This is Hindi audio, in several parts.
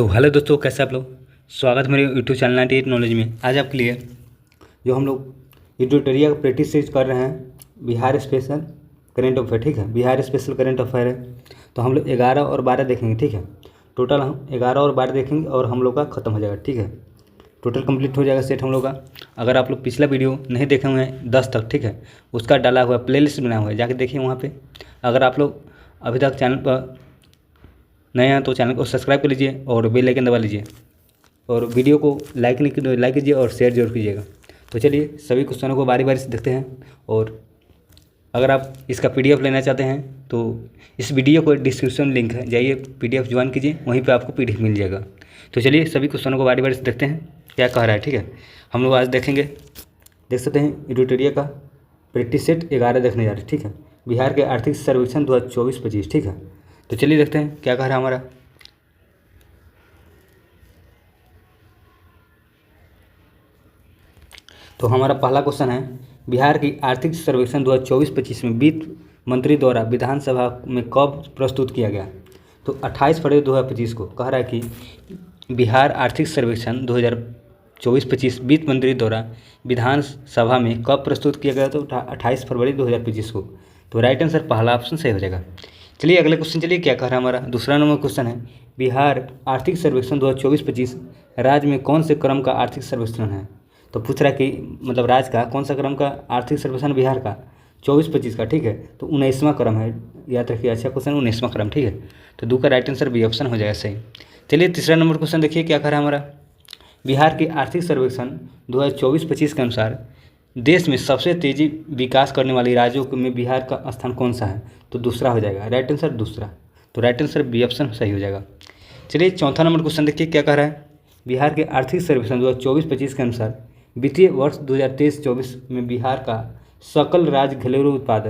तो हेलो दोस्तों, कैसे आप लोग। स्वागत है मेरे यूट्यूब चैनल 98 नॉलेज में। आज आपके लिए जो हम लोग एडिटोरियल का प्रैक्टिस सीरीज कर रहे हैं, बिहार स्पेशल करेंट अफेयर। ठीक है, बिहार स्पेशल करेंट अफेयर है। तो हम लोग 11 और 12 देखेंगे। ठीक है, टोटल हम 11 और 12 देखेंगे और हम लोग का ख़त्म हो जाएगा। ठीक है, टोटल कंप्लीट हो जाएगा सेट हम लोग का। अगर आप लोग पिछला वीडियो नहीं देखे हुए हैं 10 तक, ठीक है, उसका डाला हुआ प्लेलिस्ट बना हुआ है, जाके देखिए वहाँ पे। अगर आप लोग अभी तक चैनल पर नए हैं तो चैनल को सब्सक्राइब कर लीजिए और बेल आइकन दबा लीजिए और वीडियो को लाइक कीजिए और शेयर जरूर कीजिएगा। तो चलिए सभी क्वेश्चनों को बारी बारी से देखते हैं। और अगर आप इसका PDF लेना चाहते हैं तो इस वीडियो को डिस्क्रिप्शन लिंक है, जाइए PDF ज्वाइन कीजिए, वहीं पे आपको PDF मिल जाएगा। तो चलिए सभी क्वेश्चनों को बारी बारी से देखते हैं क्या कह रहा है। ठीक है, हम लोग आज देखेंगे, देख सकते हैं एडिटोरियल का प्रैक्टिस सेट 11 देखने जा रहे हैं। ठीक है, बिहार के आर्थिक सर्वेक्षण 2024-25। ठीक है, तो चलिए देखते हैं क्या कह रहा है हमारा। तो हमारा पहला क्वेश्चन है, बिहार की आर्थिक सर्वेक्षण 2024-25 में वित्त मंत्री द्वारा विधानसभा में कब प्रस्तुत किया गया। तो 28 फरवरी 2025 को कह रहा है कि बिहार आर्थिक सर्वेक्षण 2024-25 वित्त मंत्री द्वारा विधानसभा में कब प्रस्तुत किया गया। तो 28 फरवरी 2025 को। तो राइट आंसर पहला ऑप्शन सही हो जाएगा। चलिए अगले क्वेश्चन, चलिए क्या कह रहा है हमारा। दूसरा नंबर क्वेश्चन है, बिहार आर्थिक सर्वेक्षण 2024-25 राज्य में कौन से क्रम का आर्थिक सर्वेक्षण है। तो पूछ रहा है कि मतलब राज्य का कौन सा क्रम का आर्थिक सर्वेक्षण बिहार का 24-25 का। ठीक है, तो 19वां क्रम है, याद रखिए। अच्छा क्वेश्चन 19वां क्रम। ठीक है, तो दो का राइट आंसर बी ऑप्शन हो जाएगा सही। चलिए तीसरा नंबर क्वेश्चन देखिए क्या कह रहा है हमारा। बिहार के आर्थिक सर्वेक्षण 2024-25 के अनुसार देश में सबसे तेजी विकास करने वाले राज्यों में बिहार का स्थान कौन सा है। तो दूसरा हो जाएगा, राइट आंसर दूसरा। तो राइट आंसर बी ऑप्शन सही हो जाएगा। चलिए चौथा नंबर क्वेश्चन देखिए क्या कह रहा है। बिहार के आर्थिक सर्वेक्षण 2024-25 के अनुसार वित्तीय वर्ष 2023-24 में बिहार का सकल राज्य घरेलू उत्पाद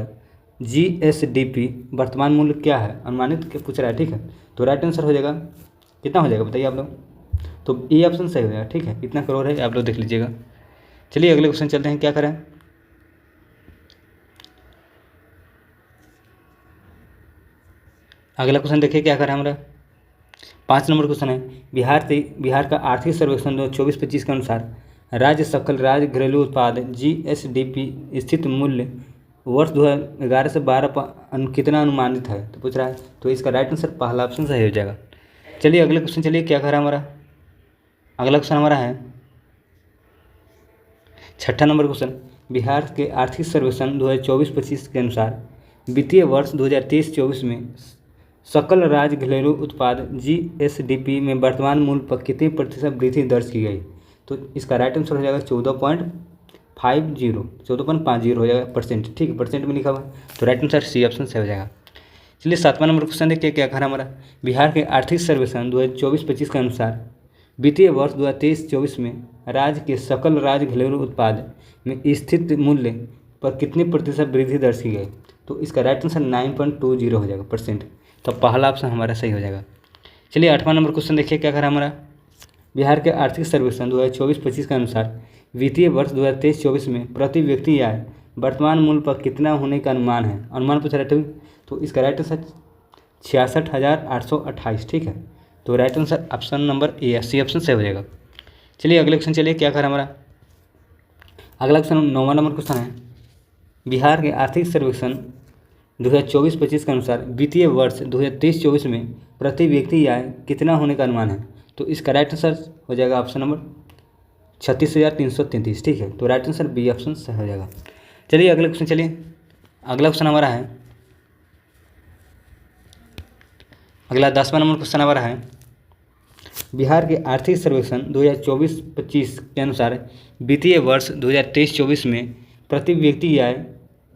GSDP वर्तमान मूल्य क्या है, अनुमानित पूछ रहा है। ठीक है, तो राइट आंसर हो जाएगा, कितना हो जाएगा बताइए आप लोग। तो ए ऑप्शन सही हो जाएगा। ठीक है, कितना करोड़ है आप लोग देख लीजिएगा। चलिए अगले क्वेश्चन चलते हैं, क्या करें। अगला क्वेश्चन देखिए क्या करें हमारा। 5 नंबर क्वेश्चन है, बिहार का आर्थिक सर्वेक्षण 2024-25 के अनुसार राज्य सकल राज्य घरेलू उत्पाद GSDP स्थित मूल्य वर्ष 2011 से 12 पर कितना अनुमानित है। तो पूछ रहा है, तो इसका राइट आंसर पहला ऑप्शन सही हो जाएगा। चलिए अगले क्वेश्चन, चलिए क्या कह रहा है हमारा। अगला क्वेश्चन हमारा है 6ठा नंबर क्वेश्चन, बिहार के आर्थिक सर्वेक्षण 2024-25 के अनुसार वित्तीय वर्ष 2023-24 में सकल राज्य घरेलू उत्पाद GSDP में वर्तमान मूल्य पर कितनी प्रतिशत वृद्धि दर्ज की गई। तो इसका राइट आंसर हो जाएगा 14.50 हो जाएगा परसेंट। ठीक है, परसेंट में लिखा हुआ है, तो राइट आंसर सी ऑप्शन से हो जाएगा। चलिए 7वां नंबर क्वेश्चन देखिए क्या कह रहा है हमारा। बिहार के आर्थिक सर्वेक्षण 2024-25 के अनुसार वित्तीय वर्ष 2023-24 में राज्य के सकल राज्य घरेलू उत्पाद में स्थित मूल्य पर कितनी प्रतिशत वृद्धि दर्ज की गई। तो इसका राइट आंसर 9.20 हो जाएगा परसेंट। तो पहला ऑप्शन हमारा सही हो जाएगा। चलिए 8वां नंबर क्वेश्चन देखिए क्या कह रहा है हमारा। बिहार के आर्थिक सर्वेक्षण 2024-25 के अनुसार वित्तीय वर्ष 2023-24 में प्रति व्यक्ति आय वर्तमान मूल्य पर कितना होने का अनुमान है, अनुमान पूछ रहे थे। तो इसका राइट आंसर 66,828। ठीक है, तो right answer option number A C option सही हो जाएगा। चलिए अगले क्वेश्चन, चलिए क्या कह रहा है हमारा। अगला क्वेश्चन 9वां नंबर क्वेश्चन है, बिहार के आर्थिक सर्वेक्षण 2024-25 के अनुसार वित्तीय वर्ष 2023-24 में प्रति व्यक्ति आय कितना होने का अनुमान है। तो इसका राइट आंसर हो जाएगा ऑप्शन नंबर 36,333। ठीक है, तो राइट आंसर बी ऑप्शन सही हो जाएगा। चलिए अगले क्वेश्चन, चलिए अगला क्वेश्चन हमारा है, अगला 10वां नंबर क्वेश्चन हमारा है, बिहार के आर्थिक सर्वेक्षण 2024-25 के अनुसार वित्तीय वर्ष 2023-24 में प्रति व्यक्ति आय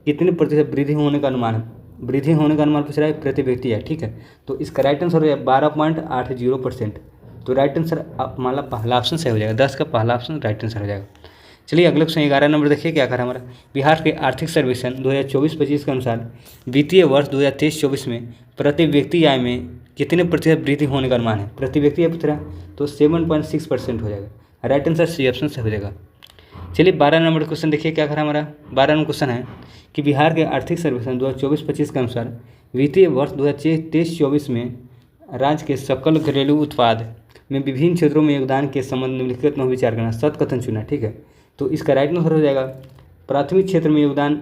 कितने प्रतिशत वृद्धि होने का अनुमान है। वृद्धि होने का अनुमान पूछ रहा है प्रति व्यक्ति आय। ठीक है, तो इसका राइट आंसर हो जाएगा 12.80%। तो राइट आंसर हमारा पहला ऑप्शन सही हो जाएगा। 10 का पहला ऑप्शन राइट आंसर हो जाएगा। चलिए अगले क्वेश्चन 11 नंबर देखिए क्या कर रहा है हमारा। बिहार के आर्थिक सर्वेक्षण 2024-25 के अनुसार वित्तीय वर्ष 2023-24 में प्रति व्यक्ति आय में कितने प्रतिशत वृद्धि होने का अनुमान है। प्रति व्यक्ति आय पूछ रहा है, तो 7.6% हो जाएगा। राइट आंसर सी ऑप्शन से हो जाएगा। चलिए 12 नंबर क्वेश्चन देखिए क्या कर रहा है हमारा। 12 नंबर क्वेश्चन है कि बिहार के आर्थिक सर्वेक्षण 2024-25 के अनुसार वित्तीय वर्ष 2023-24 में राज्य के सकल घरेलू उत्पाद में विभिन्न क्षेत्रों में योगदान के संबंध निम्नलिखित में विचार करना, सत कथन चुना। ठीक है, तो इसका राइट आंसर हो जाएगा प्राथमिक क्षेत्र में योगदान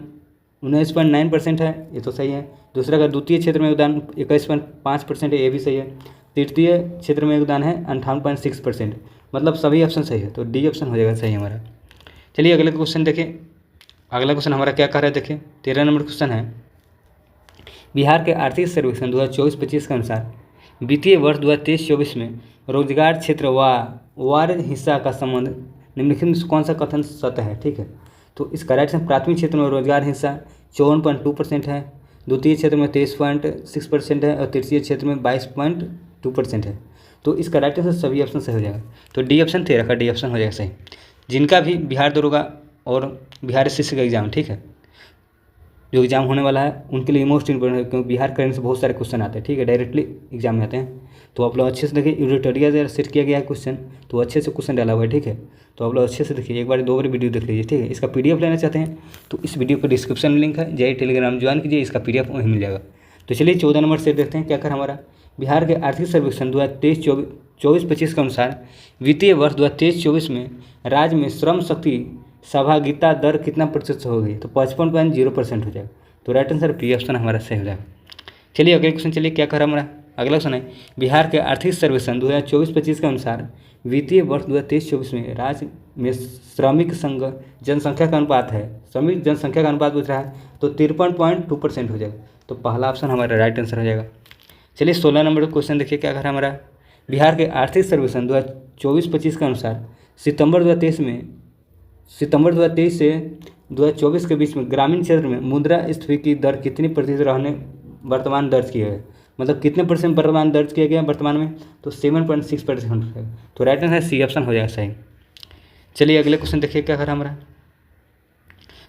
19.9% है, ये तो सही है। दूसरा का द्वितीय क्षेत्र में योगदान 21.5% है, ये भी सही है। तृतीय क्षेत्र में योगदान है 58.6%, मतलब सभी ऑप्शन सही है, तो डी ऑप्शन हो जाएगा सही हमारा। चलिए अगले क्वेश्चन देखें। अगला क्वेश्चन हमारा क्या कह रहा है, देखिए 13 नंबर क्वेश्चन है। बिहार के आर्थिक सर्वेक्षण 2024-25 के अनुसार वित्तीय वर्ष 2023-24 में रोजगार क्षेत्र व वार्ड हिस्सा का संबंध निम्नलिखित में कौन सा कथन सत्य है। ठीक है, तो इसका राइट आंसर प्राथमिक क्षेत्र में रोजगार हिस्सा 54.2% है, द्वितीय क्षेत्र में 23.6% है और तृतीय क्षेत्र में 22.2% है। तो इसका राइट आंसर सभी ऑप्शन सही हो जाएगा, तो डी ऑप्शन 13 का डी ऑप्शन हो जाएगा सही। जिनका भी बिहार दरोगा और बिहार एसएससी का एग्जाम, ठीक है, जो एग्जाम होने वाला है उनके लिए मोस्ट इंपॉर्टेंट है, क्योंकि बिहार करंट से बहुत सारे क्वेश्चन आते हैं। ठीक है, डायरेक्टली एग्जाम में आते हैं, तो आप लोग अच्छे से देखिए। एडिटोरियल सेट किया गया है क्वेश्चन, तो अच्छे से क्वेश्चन डाला हुआ है। ठीक है, तो आप लोग अच्छे से देखिए, एक बार 2 बार वीडियो देख लीजिए। ठीक है, इसका पीडीएफ लेना चाहते हैं तो इस वीडियो को डिस्क्रिप्शन में लिंक है, जाइए टेलीग्राम ज्वाइन कीजिए, इसका पीडीएफ वहीं मिल जाएगा। तो चलिए 14 नंबर से देखते हैं क्या कर हमारा। बिहार के आर्थिक सर्वेक्षण 2023-24-25 के अनुसार वित्तीय वर्ष 2023-24 में राज्य में श्रम शक्ति सहभागिता दर कितना प्रतिशत हो गई, तो 55.0% हो जाएगा, तो राइट आंसर बी ऑप्शन हमारा सही हो जाएगा। चलिए अगले क्वेश्चन, चलिए क्या कर हमारा अगला क्वेश्चन है। बिहार के आर्थिक सर्वेक्षण 2024-25 के अनुसार वित्तीय वर्ष 2023-24 में राज्य में श्रमिक संघ जनसंख्या का अनुपात है, श्रमिक जनसंख्या का अनुपात पूछ रहा है, तो 53.2% हो जाएगा, तो पहला ऑप्शन हमारा राइट आंसर हो जाएगा। चलिए 16 नंबर क्वेश्चन देखिए क्या कर रहा है हमारा। बिहार के आर्थिक सर्वेक्षण 2024-25 के अनुसार सितंबर 2023 से 2024 के बीच में ग्रामीण क्षेत्र में मुद्रास्फीति की दर कितनी प्रतिशत रहने वर्तमान दर्ज किया है, मतलब कितने परसेंट वर्तमान दर्ज किया गया वर्तमान में, तो 7.6%, तो राइट आंसर सी ऑप्शन हो जाएगा सही। चलिए अगले क्वेश्चन देखिए क्या कर रहा है हमारा।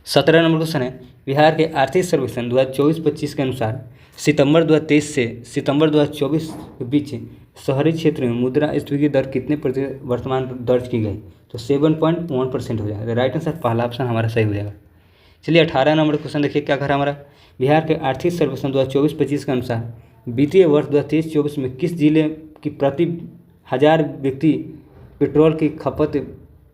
17 नंबर क्वेश्चन है। बिहार के आर्थिक सर्वेक्षण 2024-25 के अनुसार सितंबर 2023 से सितंबर 2024 के बीच शहरी क्षेत्र में मुद्रास्फीति की दर कितने प्रतिशत वर्तमान दर्ज की गई, तो 7.1% हो जाएगा, राइट आंसर पहला ऑप्शन हमारा सही हो जाएगा। चलिए 18 नंबर क्वेश्चन देखिए क्या कर रहा है हमारा। बिहार के आर्थिक सर्वेक्षण 2024-25 के अनुसार वित्तीय वर्ष 2023-24 में किस जिले की प्रति 1000 व्यक्ति पेट्रोल की खपत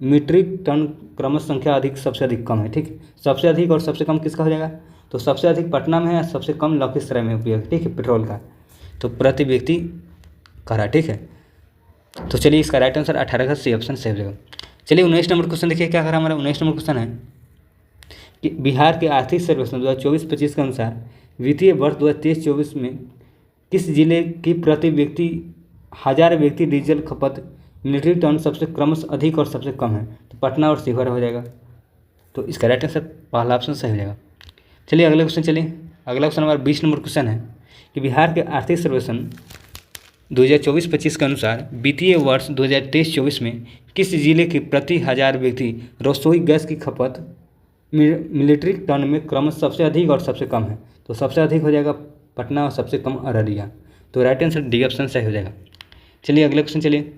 मीट्रिक टन क्रमश संख्या अधिक सबसे अधिक कम है। ठीक, सबसे अधिक और सबसे कम किसका हो जाएगा, तो सबसे अधिक पटना में है, सबसे कम लखीसराय में उपयोग, ठीक है, पेट्रोल का, तो प्रति व्यक्ति करा। ठीक है, तो चलिए इसका राइट आंसर 18 का सी ऑप्शन सही हो जाएगा। चलिए 19 नंबर क्वेश्चन देखिए क्या करा हमारा। 19 नंबर क्वेश्चन है कि बिहार के आर्थिक सर्वेक्षण 2024-25 के अनुसार वित्तीय वर्ष 2023-24 में किस जिले की प्रति व्यक्ति 1000 व्यक्ति डीजल खपत मीट्रिक टन सबसे क्रमश अधिक और सबसे कम है, तो पटना और शिवहर हो जाएगा, तो इसका राइट आंसर पहला ऑप्शन सही हो जाएगा। चलिए अगले क्वेश्चन, चलिए अगला क्वेश्चन हमारा 20 नंबर क्वेश्चन है कि बिहार के आर्थिक सर्वेक्षण 2024-25 के अनुसार वित्तीय वर्ष 2023-24 में किस जिले की प्रति 1000 व्यक्ति रसोई गैस की खपत मीट्रिक टन में क्रमश सबसे अधिक और सबसे कम है, तो सबसे अधिक हो जाएगा पटना और सबसे कम अररिया, तो राइट आंसर डी ऑप्शन सही हो जाएगा। चलिए अगले क्वेश्चन, चलिए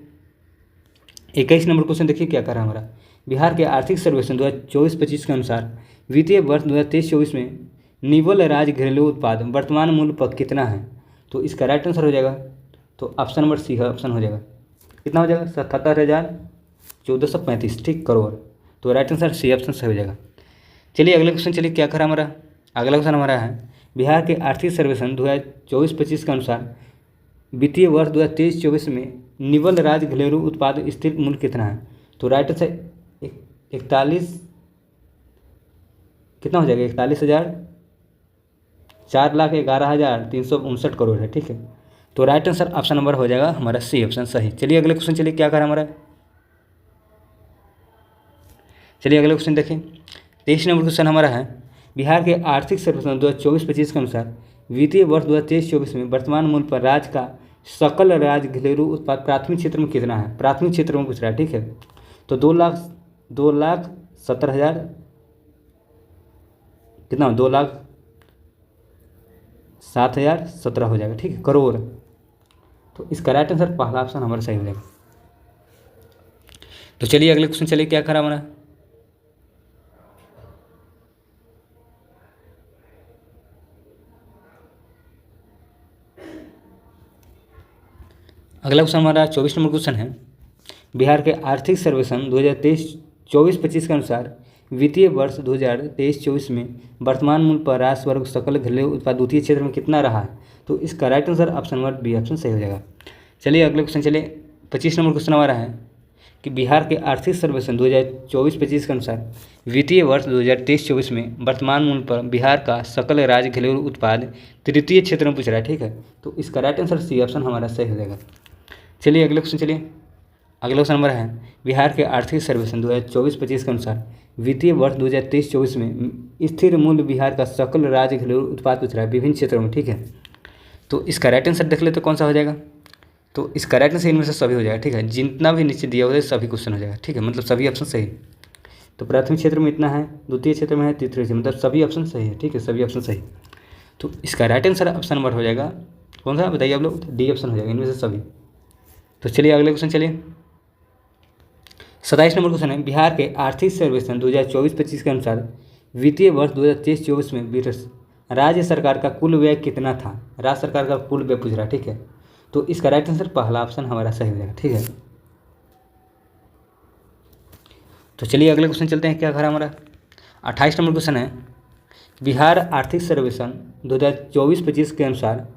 21 नंबर क्वेश्चन देखिए क्या कर रहा है हमारा। बिहार के आर्थिक सर्वेक्षण 2024-25 के अनुसार वित्तीय वर्ष 2023-24 में निवल राज्य घरेलू उत्पाद वर्तमान मूल्य पर कितना है, तो इसका राइट आंसर हो जाएगा, तो ऑप्शन नंबर सी ऑप्शन हो जाएगा, कितना हो जाएगा 77,1435, ठीक, करोड़, तो राइट आंसर सी ऑप्शन सही हो जाएगा। चलिए अगले क्वेश्चन, चलिए क्या करा हमारा। अगला क्वेश्चन हमारा है बिहार के आर्थिक सर्वेक्षण 2024-25 के अनुसार वित्तीय वर्ष 2023-24 में निवल राज्य घरेलू उत्पाद स्थिर मूल्य कितना है, तो राइट आंसर 41 कितना हो जाएगा 4,11,359 करोड़ है। ठीक है, तो राइट आंसर ऑप्शन नंबर हो जाएगा हमारा सी ऑप्शन सही। चलिए अगले क्वेश्चन, चलिए क्या करा हमारा। चलिए अगले क्वेश्चन देखें। 23 नंबर क्वेश्चन हमारा है बिहार के आर्थिक सर्वेक्षण 2024-25 के अनुसार वित्तीय वर्ष 2023-24 में वर्तमान मूल्य पर राज्य का सकल राज्य घरेलू उत्पाद प्राथमिक क्षेत्र में कितना है, प्राथमिक क्षेत्र में पूछ रहा है। ठीक है, तो 2,70,000 कितना 2,07,017 हो जाएगा, ठीक है, करोड़, तो इसका राइट आंसर पहला ऑप्शन हमारा सही हो जाएगा। तो चलिए अगले क्वेश्चन, चलिए क्या करा हमारा। अगला क्वेश्चन हमारा 24 नंबर क्वेश्चन है, बिहार के आर्थिक सर्वेक्षण 2023-24-25 के अनुसार वित्तीय वर्ष 2023-24 में वर्तमान मूल्य पर राष्ट्र वर्ग सकल घरेलू उत्पाद द्वितीय क्षेत्र में कितना रहा है? तो इसका right answer option number B option सही हो जाएगा। चलिए अगले क्वेश्चन, चलिए 25 नंबर क्वेश्चन हमारा है कि बिहार के आर्थिक सर्वेक्षण 2024-25 के अनुसार वित्तीय वर्ष 2023-24 में वर्तमान मूल्य पर बिहार का सकल राज्य घरेलू उत्पाद तृतीय क्षेत्र में पूछ रहा है, ठीक है। तो इसका राइट आंसर सी ऑप्शन हमारा सही हो जाएगा। चलिए अगले क्वेश्चन, चलिए अगला क्वेश्चन नंबर है, बिहार के आर्थिक सर्वेक्षण 2024-25 के अनुसार वित्तीय वर्ष 2023-24 में स्थिर मूल्य बिहार का सकल राज्य घरेलू उत्पाद पूछ रहा है विभिन्न क्षेत्रों में, ठीक है। तो इसका राइट आंसर देख ले तो कौन सा हो जाएगा? तो इसका राइट आंसर इनमें से सभी हो जाएगा, ठीक है। जितना भी नीचे दिया हुआ है सभी क्वेश्चन हो जाएगा, ठीक है, मतलब सभी ऑप्शन सही। तो प्राथमिक क्षेत्र में इतना है, द्वितीय क्षेत्र में है, तृतीय क्षेत्र मतलब सभी ऑप्शन सही है, ठीक है, सभी ऑप्शन सही। तो इसका राइट आंसर ऑप्शन नंबर हो जाएगा कौन सा बताइए आप लोग? डी ऑप्शन हो जाएगा इनमें से सभी। तो चलिए अगले क्वेश्चन, चलिए 27 नंबर क्वेश्चन है, बिहार के आर्थिक सर्वेक्षण 2024-25 के अनुसार वित्तीय वर्ष 2023-24 में राज्य सरकार का कुल व्यय कितना था? राज्य सरकार का कुल व्यय पूछ रहा है, ठीक है। तो इसका राइट आंसर पहला ऑप्शन हमारा सही हो जाएगा, ठीक है। तो चलिए अगले क्वेश्चन चलते हैं, क्या करा हमारा 28 नंबर क्वेश्चन है, बिहार आर्थिक सर्वेक्षण 2024-25 के अनुसार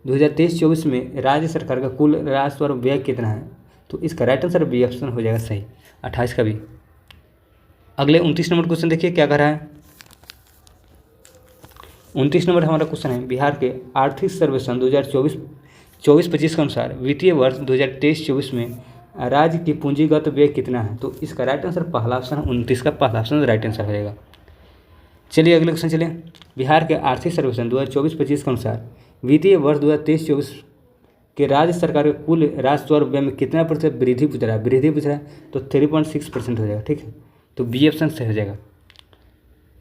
2023-24 में राज्य सरकार का कुल राजस्व और व्यय कितना है? तो इसका राइट आंसर बी ऑप्शन हो जाएगा सही, 28 का भी। अगले 29 नंबर क्वेश्चन देखिए क्या कर रहा है। 29 नंबर हमारा क्वेश्चन है, बिहार के आर्थिक सर्वेक्षण 2024-25 के अनुसार वित्तीय वर्ष 2023-24 में राज्य की पूंजीगत व्यय कितना है? तो इसका राइट आंसर पहला ऑप्शन 29 का पहला ऑप्शन राइट आंसर हो जाएगा। चलिए अगले क्वेश्चन, चलिए बिहार के आर्थिक सर्वेक्षण 2024-25 के अनुसार वित्तीय वर्ष 2023-24 के राज्य सरकार के कुल राजस्व और व्यय में कितना प्रतिशत वृद्धि पूछ रहा है? वृद्धि पूछ रहा है तो 3.6% हो जाएगा, ठीक है। तो बी ऑप्शन सही हो जाएगा।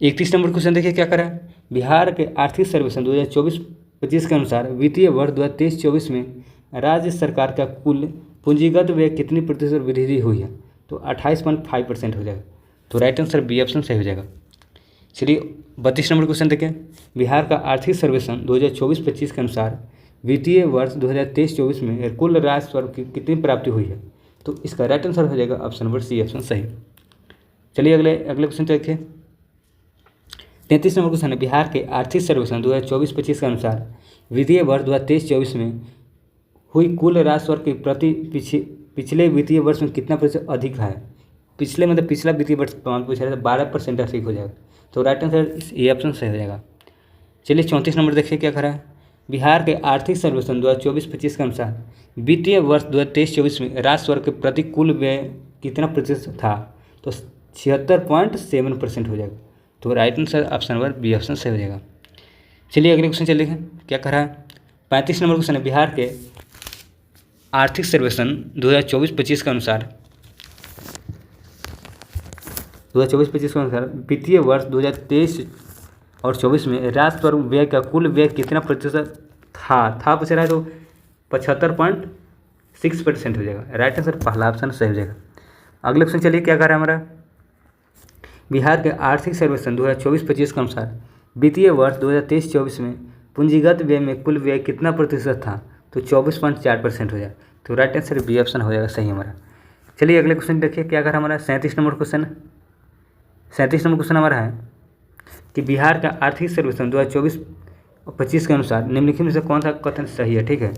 31 नंबर क्वेश्चन देखिए क्या करा है, बिहार के आर्थिक सर्वेक्षण 2024-25 के अनुसार वित्तीय वर्ष 2023-24 में राज्य सरकार का कुल पूंजीगत व्यय कितनी प्रतिशत वृद्धि हुई है? तो 28.5% हो जाएगा। तो राइट आंसर बी ऑप्शन सही हो जाएगा। चलिए 32 नंबर क्वेश्चन देखें, बिहार का आर्थिक सर्वेक्षण 2024-25 के अनुसार वित्तीय वर्ष 2023-24 में कुल राजस्व की कितनी प्राप्ति हुई है? तो इसका राइट आंसर हो जाएगा ऑप्शन नंबर सी ऑप्शन सही। चलिए अगले क्वेश्चन देखिए 33 नंबर क्वेश्चन है, बिहार के आर्थिक सर्वेक्षण 2024-25 के अनुसार वित्तीय वर्ष 2023-24 में हुई कुल राजस्व की प्रति पिछले वित्तीय वर्ष में कितना प्रतिशत अधिक है? पिछले मतलब पिछला वित्तीय वर्ष पूछ रहा है तो 12% अधिक हो जाएगा। तो राइट आंसर ये ऑप्शन सही हो जाएगा। चलिए 34 नंबर देखिए क्या करा है, बिहार के आर्थिक सर्वेक्षण 2024-25 के अनुसार वित्तीय वर्ष 2023-24 में राजस्व के प्रति कुल व्यय कितना प्रतिशत था? तो 76.7% हो जाएगा। तो right answer option number B option सही हो जाएगा। चलिए अगले क्वेश्चन चलिए क्या करा है, 35 नंबर क्वेश्चन है, बिहार के आर्थिक सर्वेक्षण 2024-25 के अनुसार 2024-25 के अनुसार वित्तीय वर्ष 2023 और 24 में राजस्व और व्यय का कुल व्यय कितना प्रतिशत था पूछ रहा है, तो 75.6% हो जाएगा। राइट आंसर पहला ऑप्शन सही हो जाएगा। अगले क्वेश्चन चलिए क्या कर रहा है हमारा, बिहार के आर्थिक सर्वेक्षण 2024-25 के अनुसार वित्तीय वर्ष 2023-24 में पूंजीगत व्यय में कुल व्यय कितना प्रतिशत था? तो 24.4% हो जाएगा। तो राइट आंसर बी ऑप्शन हो जाएगा सही हमारा। चलिए अगले क्वेश्चन देखिए क्या कर हमारा 37 नंबर क्वेश्चन। 37 नंबर क्वेश्चन हमारा है कि बिहार का आर्थिक सर्वेक्षण 2024-25 के अनुसार निम्नलिखित में से कौन सा कथन सही है? ठीक है,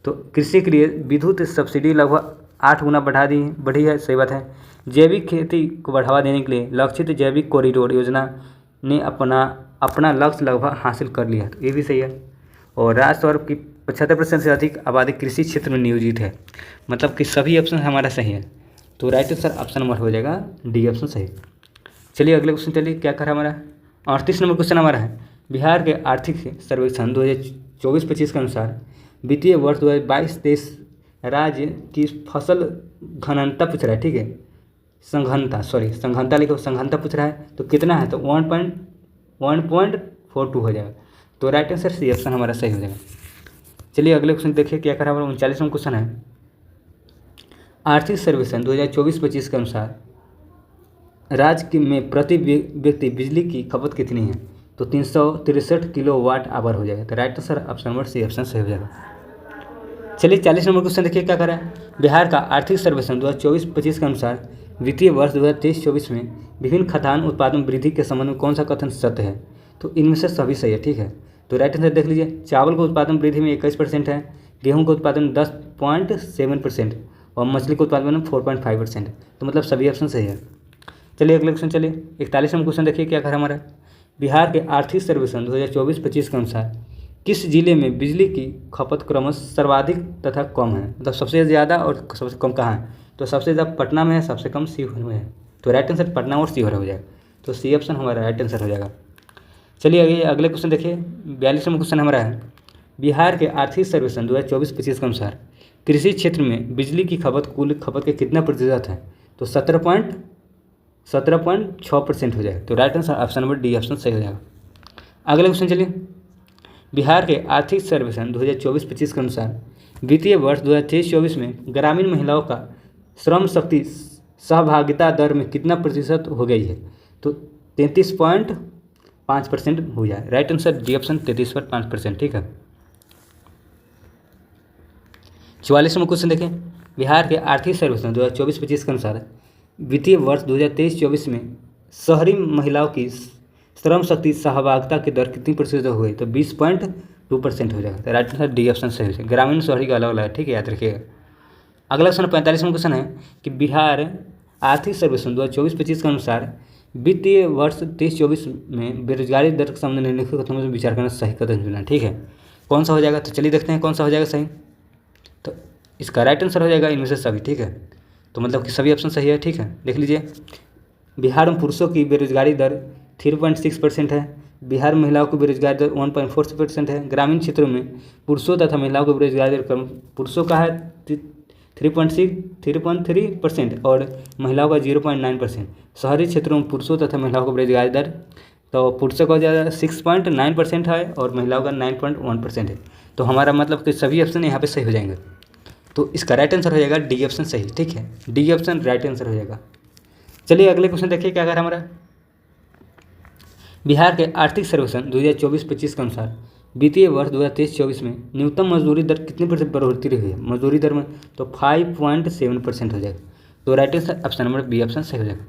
तो कृषि के लिए विद्युत सब्सिडी लगभग 8 गुना बढ़ी है, सही बात है। जैविक खेती को बढ़ावा देने के लिए लक्षित जैविक कॉरिडोर योजना ने अपना लक्ष्य लगभग हासिल कर लिया है, तो ये भी सही है। और राजस्व की 75% से अधिक आबादी कृषि क्षेत्र में नियोजित है, मतलब कि सभी ऑप्शन हमारा सही है। तो राइट आंसर ऑप्शन नंबर हो जाएगा डी ऑप्शन सही। चलिए अगले क्वेश्चन चलिए क्या कर हमारा 38 नंबर क्वेश्चन हमारा है, बिहार के आर्थिक सर्वेक्षण 2024-25 के अनुसार वित्तीय वर्ष 2022-23 राज्य की फसल घनता पूछ रहा है, ठीक है, संघनता लिखो, संघनता पूछ रहा है तो कितना है? तो 1.42 हो जाएगा। तो राइट आंसर सी ऑप्शन हमारा सही हो जाएगा। चलिए अगले क्वेश्चन देखिए क्या करा हमारा 39 नंबर क्वेश्चन है, आर्थिक सर्वेक्षण 2024-25 के अनुसार राज्य में प्रति व्यक्ति बिजली की खपत कितनी है? तो 363 किलोवाट आवर हो जाएगा। तो right answer option number C option सही हो जाएगा। चलिए 40 नंबर क्वेश्चन देखिए क्या कर रहा है। बिहार का आर्थिक सर्वेक्षण 2024-25 के अनुसार वित्तीय वर्ष 2023-24 में विभिन्न खाद्यान्न उत्पादन में वृद्धि के संबंध में कौन सा कथन सत्य है? तो इनमें से सभी सही है, ठीक है। तो राइट आंसर देख लीजिए, चावल का उत्पादन वृद्धि में 21% है, गेहूं का उत्पादन 10.7% और मछली का उत्पादन 4.5%। तो मतलब सभी ऑप्शन सही है। चलिए अगले क्वेश्चन, चलिए 41 नंबर क्वेश्चन देखिए क्या कर हमारा। बिहार के आर्थिक सर्वेक्षण 2024-25 के अनुसार किस जिले में बिजली की खपत क्रमश सर्वाधिक तथा कम है? मतलब सबसे ज़्यादा और सबसे कम कहाँ है? तो सबसे ज़्यादा पटना में है, सबसे कम सीहोर में है। तो राइट आंसर पटना और सीहोर हो जाएगा। तो सी ऑप्शन हमारा राइट आंसर हो जाएगा। चलिए आगे अगले क्वेश्चन देखिए, 42 नंबर क्वेश्चन हमारा है। बिहार के आर्थिक सर्वेक्षण 2024-25 के अनुसार कृषि क्षेत्र में बिजली की खपत कुल खपत के कितना प्रतिशत है? तो 17.6% हो जाएगा। तो right answer option number D option सही हो जाएगा। अगले क्वेश्चन चलिए, बिहार के आर्थिक सर्वेक्षण 2024-25 के अनुसार वित्तीय वर्ष 2023-24 में ग्रामीण महिलाओं का श्रम शक्ति सहभागिता दर में कितना प्रतिशत हो गई है? तो 33.5% हो जाए। राइट आंसर डी ऑप्शन 33.5%, ठीक है। 44 नंबर क्वेश्चन देखें, बिहार के आर्थिक सर्वेक्षण 2024-25 के अनुसार वित्तीय वर्ष 2023-24 में शहरी महिलाओं की श्रम शक्ति सहभागिता की दर कितनी प्रतिशत हो गई? तो 20.2% हो जाएगा। तो राइट आंसर डी ऑप्शन सही है। ग्रामीण शहरी का अलग अलग है, ठीक है, याद रखिएगा। अगला क्वेश्चन 45 नंबर क्वेश्चन है कि बिहार आर्थिक सर्वेक्षण 2024-25 के अनुसार वित्तीय वर्ष 23-24 में बेरोजगारी दर के संबंध में निम्नलिखित कथनों में विचार करना सही कथन चुनना, ठीक है। कौन सा हो जाएगा? तो चलिए देखते हैं कौन सा हो जाएगा सही। तो इसका राइट आंसर हो जाएगा इनमें से सभी, ठीक है। तो मतलब कि सभी ऑप्शन सही है, ठीक है। देख लीजिए, बिहार में पुरुषों की बेरोजगारी दर 3.6% है, बिहार में महिलाओं की बेरोजगारी दर 1.4% है। ग्रामीण क्षेत्रों में पुरुषों तथा महिलाओं की बेरोजगारी दर कम, पुरुषों का है 3.3% और महिलाओं का 0.9%। शहरी क्षेत्रों में पुरुषों तथा महिलाओं की बेरोजगारी दर, तो पुरुषों का ज़्यादा 6.9% है और महिलाओं का 9.1% है। तो हमारा मतलब कि सभी ऑप्शन यहाँ पे सही हो जाएंगे। तो इसका राइट आंसर हो जाएगा डी ऑप्शन सही, ठीक है। डी ऑप्शन राइट आंसर हो जाएगा। चलिए अगले क्वेश्चन देखिए क्या कर हमारा। बिहार के आर्थिक सर्वेक्षण 2024-25 के अनुसार वित्तीय वर्ष 2023-24 में न्यूनतम मजदूरी दर कितनी प्रतिशत बढ़ोतरी रही है मजदूरी दर में? तो 5.7% हो जाएगा। तो right answer option number B option सही हो जाएगा।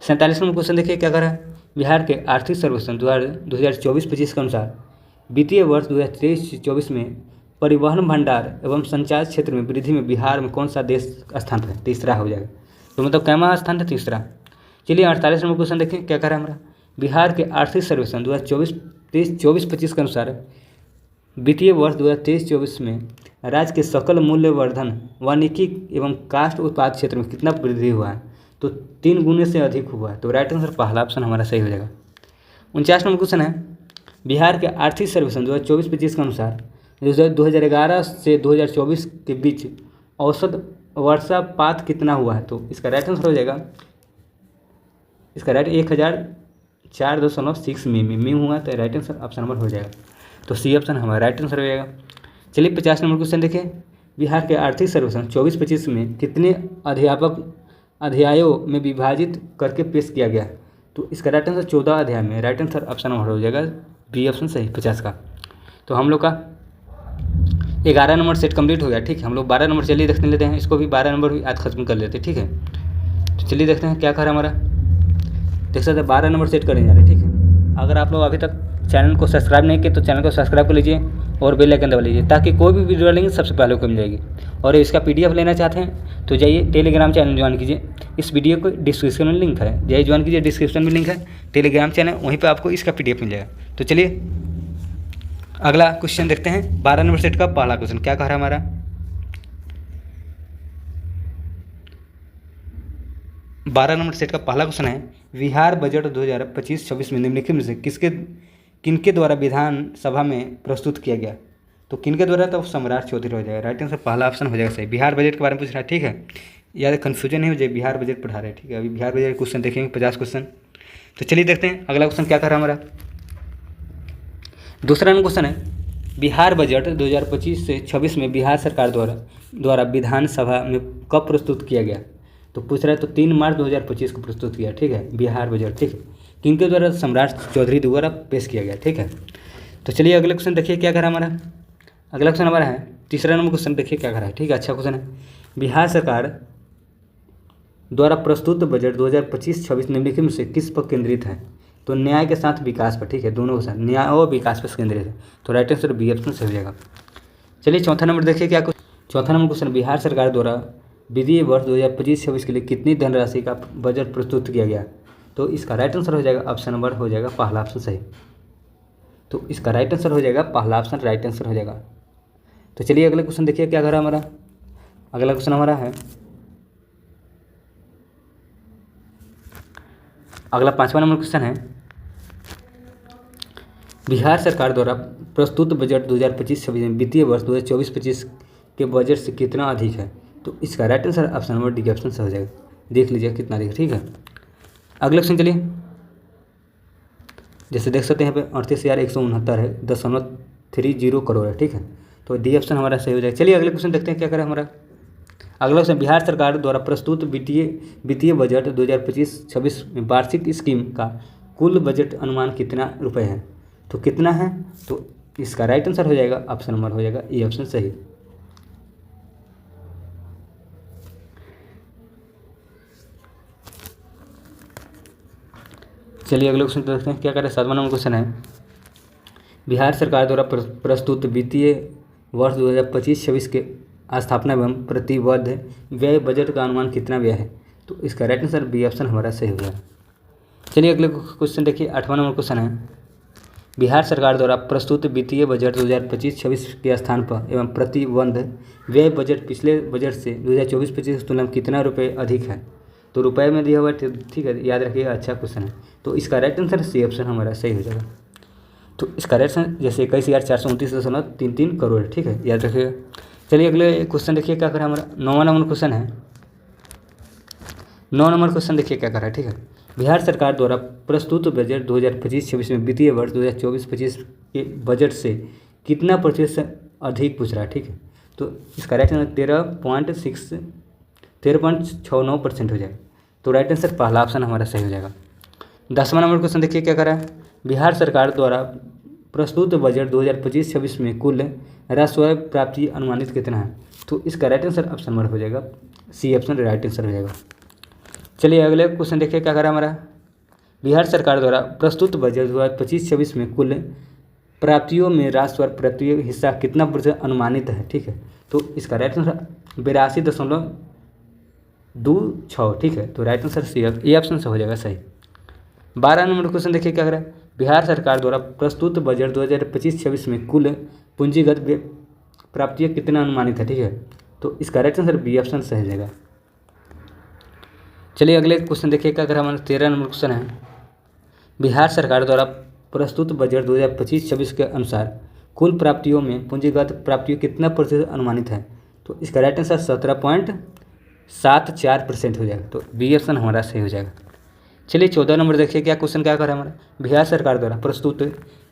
47 नंबर क्वेश्चन देखिए क्या कर रहा है। बिहार के आर्थिक सर्वेक्षण 2024-25 के अनुसार वित्तीय वर्ष 2023-24 में परिवहन भंडार एवं संचार क्षेत्र में वृद्धि में बिहार में कौन सा देश स्थान पर है? तीसरा हो जाएगा। तो मतलब कैमा स्थान है? तीसरा। चलिए 48 नंबर क्वेश्चन देखें क्या कर रहा है हमारा। बिहार के आर्थिक सर्वेक्षण 2024-25 के अनुसार वित्तीय वर्ष 2023-24 में राज्य के सकल मूल्यवर्धन वानिकी एवं काष्ठ उत्पाद क्षेत्र में कितना वृद्धि हुआ है? तो 3 गुने से अधिक हुआ है। तो राइट आंसर पहला ऑप्शन हमारा सही हो जाएगा। 49 नंबर क्वेश्चन है, बिहार के आर्थिक सर्वेक्षण 2024-25 के अनुसार 2011 से 2024 के बीच औसत वर्षापात कितना हुआ है? तो इसका राइट आंसर हो जाएगा, इसका राइट 1004.6 मिमी हुआ। तो राइट आंसर ऑप्शन नंबर हो जाएगा। तो सी ऑप्शन हमारा राइट आंसर हो जाएगा। चलिए 50 नंबर क्वेश्चन देखिए, बिहार के आर्थिक सर्वेक्षण 24-25 में कितने अध्यापक अध्यायों में विभाजित करके पेश किया गया? तो इसका राइट आंसर 14 अध्याय में। राइट आंसर ऑप्शन नंबर हो जाएगा बी ऑप्शन सही 50 का। तो हम लोग का 11 नंबर सेट कंप्लीट हो गया, ठीक है। हम लोग 12 नंबर चलिए देखने लेते हैं, इसको भी 12 नंबर भी आज खत्म कर लेते हैं, ठीक है। तो चलिए देखते हैं क्या कर हमारा। देख सकते हैं 12 नंबर सेट करने जा रहे हैं, ठीक है। अगर आप लोग अभी तक चैनल को सब्सक्राइब नहीं किए तो चैनल को सब्सक्राइब कर लीजिए और बेल आइकन दबा लीजिए ताकि कोई भी वीडियो लेंगे सबसे पहले को मिल जाएगी। और इसका PDF लेना चाहते हैं तो जाइए टेलीग्राम चैनल ज्वाइन कीजिए। इस वीडियो को डिस्क्रिप्शन में लिंक है, जाइए ज्वाइन कीजिए, डिस्क्रिप्शन में लिंक है टेलीग्राम चैनल, वहीं पर आपको इसका PDF मिल जाएगा। तो चलिए अगला क्वेश्चन देखते हैं। 12 नंबर सेट का पहला क्वेश्चन क्या कह रहा है हमारा। 12 नंबर सेट का पहला क्वेश्चन है, बिहार बजट 2025-26 में निम्नलिखित में से किनके द्वारा विधानसभा में प्रस्तुत किया गया? तो किनके द्वारा? तो सम्राट चौधरी हो जाएगा। राइट आंसर पहला ऑप्शन हो जाएगा सही। बिहार बजट के बारे में पूछ रहा है, ठीक है। यार कन्फ्यूजन नहीं हो जाए, बिहार बजट पढ़ा रहे हैं, ठीक है। अभी बिहार बजट क्वेश्चन देखेंगे 50 क्वेश्चन। तो चलिए देखते हैं अगला क्वेश्चन क्या कर रहा है हमारा। दूसरा क्वेश्चन है, बिहार बजट 2025 से 26 में बिहार सरकार द्वारा विधानसभा में कब प्रस्तुत किया गया? तो पूछ रहा है। तो 3 मार्च 2025 को प्रस्तुत किया, ठीक है, बिहार बजट, ठीक है। किनके द्वारा? सम्राट चौधरी द्वारा पेश किया गया, ठीक है। तो चलिए अगले क्वेश्चन देखिए क्या कर रहा है हमारा। अगला क्वेश्चन हमारा है, तीसरा नंबर क्वेश्चन देखिए क्या कर रहा है, ठीक है, अच्छा क्वेश्चन है। बिहार सरकार द्वारा प्रस्तुत बजट 2025-26 निम्नलिखित में से किस पर केंद्रित है? तो न्याय के साथ विकास पर, ठीक है, दोनों के साथ न्याय और विकास पर केंद्रित है। तो राइट आंसर बी ऑप्शन सही हो जाएगा। चलिए चौथा नंबर देखिए क्या चौथा नंबर क्वेश्चन, बिहार सरकार द्वारा वित्तीय वर्ष 2025-26 के लिए कितनी धनराशि का बजट प्रस्तुत किया गया? तो इसका राइट आंसर हो जाएगा ऑप्शन नंबर हो जाएगा पहला ऑप्शन सही। तो इसका राइट आंसर हो जाएगा पहला ऑप्शन राइट आंसर हो जाएगा। तो चलिए अगला क्वेश्चन देखिए क्या कर रहा है हमारा। अगला क्वेश्चन हमारा है, अगला 5वां नंबर क्वेश्चन है, बिहार सरकार द्वारा प्रस्तुत बजट 2025-26 में वित्तीय वर्ष 2024-25 के बजट से कितना अधिक है? तो इसका right answer option number D option से हो जाएगा। देख लीजिए कितना अधिक, ठीक है। अगला क्वेश्चन चलिए, जैसे देख सकते हैं यहाँ पे 38,169 है, 0.30 करोड़ है, ठीक है। तो डी ऑप्शन हमारा सही हो जाएगा। चलिए अगले क्वेश्चन देखते हैं क्या करें हमारा। अगला क्वेश्चन, बिहार सरकार द्वारा प्रस्तुत वित्तीय बजट 2025-26 में वार्षिक स्कीम का कुल बजट अनुमान कितना रुपए है? तो कितना है? तो इसका राइट आंसर हो जाएगा ऑप्शन नंबर हो जाएगा ए ऑप्शन सही। चलिए अगले क्वेश्चन देखते हैं क्या करें। 7वां नंबर क्वेश्चन है, बिहार सरकार द्वारा प्रस्तुत वित्तीय वर्ष 2025-26 के स्थापना एवं प्रतिबद्ध व्यय बजट का अनुमान कितना व्यय है? तो इसका राइट आंसर बी ऑप्शन हमारा सही हो गया। चलिए अगले क्वेश्चन देखिए, 8वां नंबर क्वेश्चन है, बिहार सरकार द्वारा प्रस्तुत वित्तीय बजट 2025-26 के स्थान पर एवं प्रतिबद्ध व्यय बजट पिछले बजट से 2024-25 की तुलना में कितना रुपये अधिक है? तो रुपए में दिया हुआ, ठीक है, याद रखिएगा, अच्छा क्वेश्चन है। तो इसका राइट आंसर सी ऑप्शन हमारा सही हो जाएगा। तो इसका राइट आंसर जैसे 21,429.33 करोड़, ठीक है, याद रखिएगा। चलिए अगले क्वेश्चन देखिए क्या करें हमारा। 9वां नंबर क्वेश्चन है, 9 नंबर क्वेश्चन देखिए क्या कर रहा है, ठीक है। बिहार सरकार द्वारा प्रस्तुत बजट 2025-26 में वित्तीय वर्ष 2024-25 के बजट से कितना प्रतिशत अधिक पूछ रहा है, ठीक है। तो इसका राइट आंसर 13.69% हो जाएगा। तो राइट आंसर पहला ऑप्शन हमारा सही हो जाएगा। 10वां नंबर क्वेश्चन देखिए क्या कर रहा है, बिहार सरकार द्वारा प्रस्तुत बजट 2025-26 में कुल राजस्व प्राप्ति अनुमानित कितना है? तो इसका राइट आंसर ऑप्शन नंबर हो जाएगा सी ऑप्शन राइट आंसर हो जाएगा। चलिए अगले क्वेश्चन देखिए क्या कर रहा है हमारा, बिहार सरकार द्वारा प्रस्तुत बजट 2025-26 में कुल प्राप्तियों में राजस्व प्राप्ति हिस्सा कितना प्रतिशत अनुमानित है, ठीक है। तो इसका राइट आंसर 82.26, ठीक है। तो right answer C A option से हो जाएगा सही। 12 नंबर क्वेश्चन देखिए क्या कर रहा है, बिहार सरकार द्वारा प्रस्तुत बजट 2025-26 में कुल पूंजीगत प्राप्तियाँ कितना अनुमानित है, ठीक है। तो इसका राइट आंसर बी ऑप्शन सही हो जाएगा। चलिए अगले क्वेश्चन देखिए क्या कर रहा है हमारा। 13 नंबर क्वेश्चन है, बिहार सरकार द्वारा प्रस्तुत बजट 2025-26 के अनुसार कुल प्राप्तियों में पूंजीगत प्राप्तियों कितना प्रतिशत अनुमानित है? तो इसका राइट आंसर 17.74% हो जाएगा। तो बी ऑप्शन हमारा सही हो जाएगा। चलिए 14 नंबर देखिए क्या क्वेश्चन क्या कर रहा है हमारा, बिहार सरकार द्वारा प्रस्तुत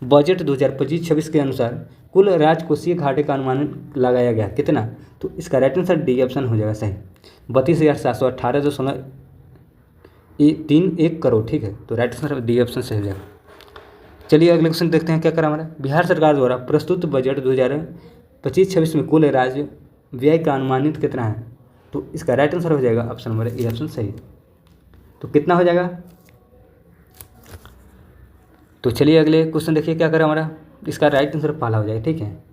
बजट 2025-26 के अनुसार कुल राजकोषीय घाटे का अनुमान लगाया गया कितना? तो इसका राइट आंसर डी ऑप्शन हो जाएगा सही, 32,718.31 करोड़, ठीक है। तो राइट आंसर डी ऑप्शन सही हो जाएगा। चलिए अगले क्वेश्चन देखते हैं क्या कर रहा है हमारा, बिहार सरकार द्वारा प्रस्तुत बजट 2025-26 में कुल राज्य व्यय का अनुमानित कितना है? तो इसका राइट आंसर हो जाएगा ऑप्शन नंबर ए ऑप्शन सही। तो कितना हो जाएगा? तो चलिए अगले क्वेश्चन देखिए क्या करें हमारा, इसका राइट आंसर पहला हो जाएगा, ठीक है।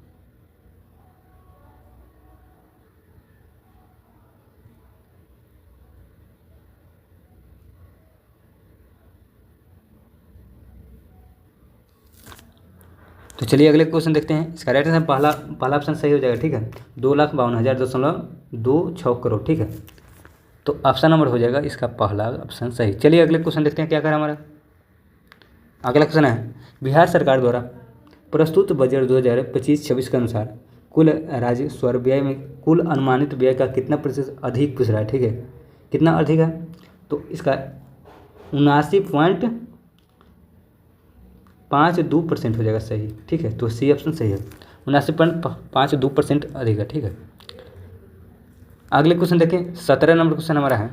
तो चलिए अगले क्वेश्चन देखते हैं, इसका राइट आंसर पहला ऑप्शन सही हो जाएगा, ठीक है। 2,52,000.26 करोड़, ठीक है। तो ऑप्शन नंबर हो जाएगा इसका पहला ऑप्शन सही। चलिए अगले क्वेश्चन देखते हैं क्या करें हमारा। अगला क्वेश्चन है, बिहार सरकार द्वारा प्रस्तुत बजट 2025-26 के अनुसार कुल राजस्व व्यय में कुल अनुमानित व्यय का कितना प्रतिशत अधिक पूछ रहा है, ठीक है। कितना अधिक है? तो इसका 79.52% हो जाएगा सही, ठीक है। तो सी ऑप्शन सही है, 79.52% अधिक है, ठीक है। अगले क्वेश्चन देखें, 17 नंबर क्वेश्चन हमारा है,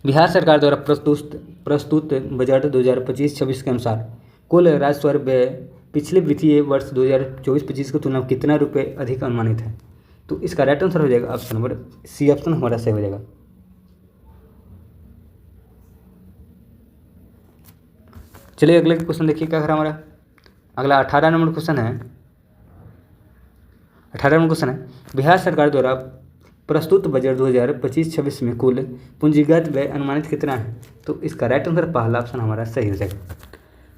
बिहार सरकार द्वारा प्रस्तुत बजट 2025-26 के अनुसार कुल राजस्व व्यय पिछले वित्तीय वर्ष 2024-25 की तुलना में कितना रुपये अधिक अनुमानित है? तो इसका राइट आंसर हो जाएगा ऑप्शन नंबर सी, ऑप्शन हमारा सही हो जाएगा। चलिए अगले क्वेश्चन देखिए क्या कर हमारा अगला 18 नंबर क्वेश्चन है। 18 नंबर क्वेश्चन है, बिहार सरकार द्वारा प्रस्तुत बजट 2025-26 में कुल पूंजीगत व्यय अनुमानित कितना है? तो इसका राइट आंसर पहला ऑप्शन हमारा सही हो जाएगा।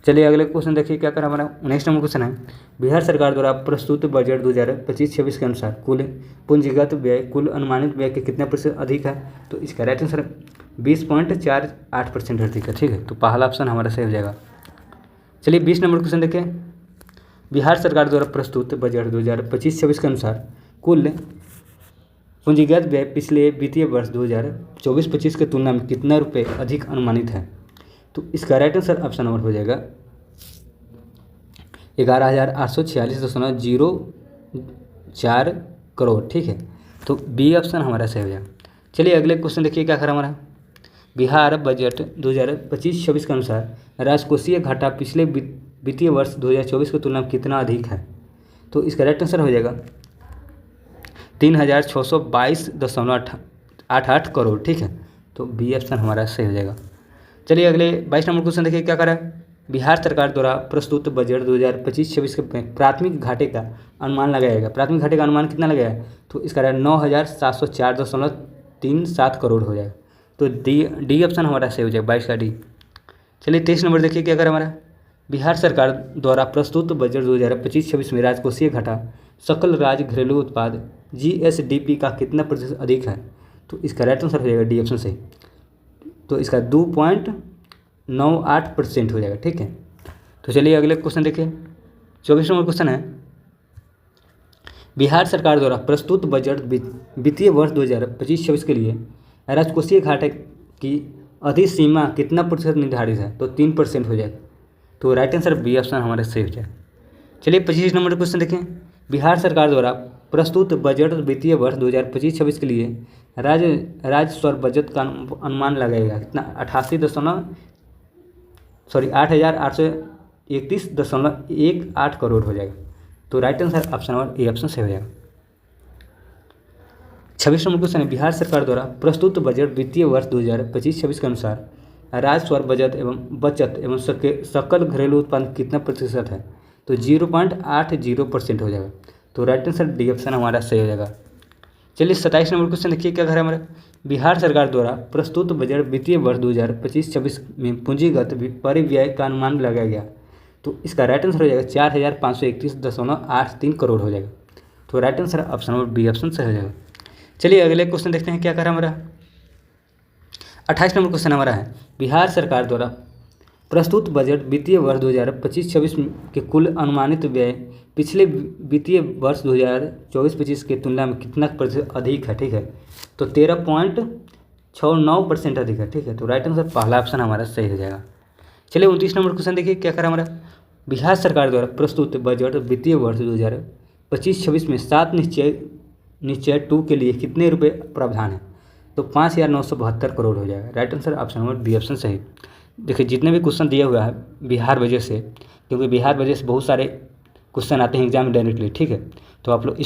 चलिए अगले क्वेश्चन देखिए क्या कर हमारा 19 नंबर क्वेश्चन है, बिहार सरकार द्वारा प्रस्तुत बजट 2025-26 के अनुसार कुल पूंजीगत व्यय कुल अनुमानित व्यय के कितना प्रतिशत अधिक है? तो इसका राइट आंसर 20.48% अधिक है। ठीक है, तो पहला ऑप्शन हमारा सही हो जाएगा। चलिए 20 नंबर क्वेश्चन देखिए, बिहार सरकार द्वारा प्रस्तुत बजट 2025-26 के अनुसार कुल पूंजीगत व्यय पिछले वित्तीय वर्ष 2024-25 की तुलना में कितना रुपये अधिक अनुमानित है? तो इसका राइट आंसर ऑप्शन नंबर हो जाएगा 11,846.04 करोड़। ठीक है, तो बी ऑप्शन हमारा सही हो जाएगा। चलिए अगले क्वेश्चन देखिए क्या कर हमारा, बिहार बजट 2025-26 के अनुसार राजकोषीय घाटा पिछले वित्तीय वर्ष 2024 की तुलना में कितना अधिक है? तो इसका राइट आंसर हो जाएगा 3,622.88 करोड़। ठीक है, तो बी ऑप्शन हमारा सही हो जाएगा। चलिए अगले 22 नंबर क्वेश्चन देखिए क्या करा, बिहार सरकार द्वारा प्रस्तुत बजट 2025-26 के प्राथमिक घाटे का अनुमान लगाएगा। प्राथमिक घाटे का अनुमान कितना लगाया? तो इसका 9,704.37 करोड़ हो जाएगा। तो डी ऑप्शन हमारा सही हो जाएगा, 22 का डी। चलिए 23 नंबर देखिए क्या करा हमारा, बिहार सरकार द्वारा प्रस्तुत बजट 2025-26 में राजकोषीय घाटा सकल राज्य घरेलू उत्पाद GSDP का कितना प्रतिशत अधिक है? तो इसका राइट आंसर हो जाएगा डी ऑप्शन सही, तो इसका 2.98% हो जाएगा। ठीक है, तो चलिए अगले क्वेश्चन देखिए 24 नंबर क्वेश्चन है, बिहार सरकार द्वारा प्रस्तुत बजट वित्तीय वर्ष 2025-26 के लिए राजकोषीय घाटे की अधिसीमा कितना प्रतिशत निर्धारित है? तो 3% हो जाएगा। तो राइट आंसर बी ऑप्शन हमारे सही हो जाएगा। चलिए 25 नंबर क्वेश्चन देखें, बिहार सरकार द्वारा प्रस्तुत बजट वित्तीय वर्ष 2025-26 के लिए राजस्व बजट का अनुमान लगाएगा कितना? 8,831.18 करोड़ हो जाएगा। तो right answer option number A option सही हो जाएगा। 26 नंबर क्वेश्चन है, बिहार सरकार द्वारा प्रस्तुत बजट वित्तीय वर्ष 2025-26 के अनुसार राजस्व बजट एवं बचत एवं सकल घरेलू उत्पादन कितना प्रतिशत है? तो 0.80% हो जाएगा। तो राइट आंसर डी ऑप्शन हमारा सही हो जाएगा। चलिए 27 नंबर क्वेश्चन देखिए क्या है हमारा, बिहार सरकार द्वारा प्रस्तुत बजट वित्तीय वर्ष 2025-26 में पूंजीगत परिव्यय का अनुमान लगाया गया। तो इसका राइट आंसर हो जाएगा 4,531.83 करोड़ हो जाएगा। तो right answer option number B option सही हो जाएगा। चलिए अगले क्वेश्चन देखते हैं क्या कर हमारा, 28 नंबर क्वेश्चन हमारा है, बिहार सरकार द्वारा प्रस्तुत बजट वित्तीय वर्ष 2025-26 के कुल अनुमानित व्यय पिछले वित्तीय वर्ष 2024-25 की तुलना में कितना प्रतिशत अधिक है? ठीक है, तो 13.69% अधिक है। ठीक है, तो राइट आंसर पहला ऑप्शन हमारा सही हो जाएगा। चलिए 29 नंबर क्वेश्चन देखिए क्या करा हमारा, बिहार सरकार द्वारा प्रस्तुत बजट वित्तीय वर्ष 2025-26 में 7 निश्चय 2 के लिए कितने रुपये प्रावधान है? तो 5,972 करोड़ हो जाएगा। Right answer option number B option सही। देखिए जितने भी क्वेश्चन दिया हुआ है बिहार बजट से, क्योंकि बिहार बजट से बहुत सारे क्वेश्चन आते हैं एग्जाम में डायरेक्टली। ठीक है, तो आप लोग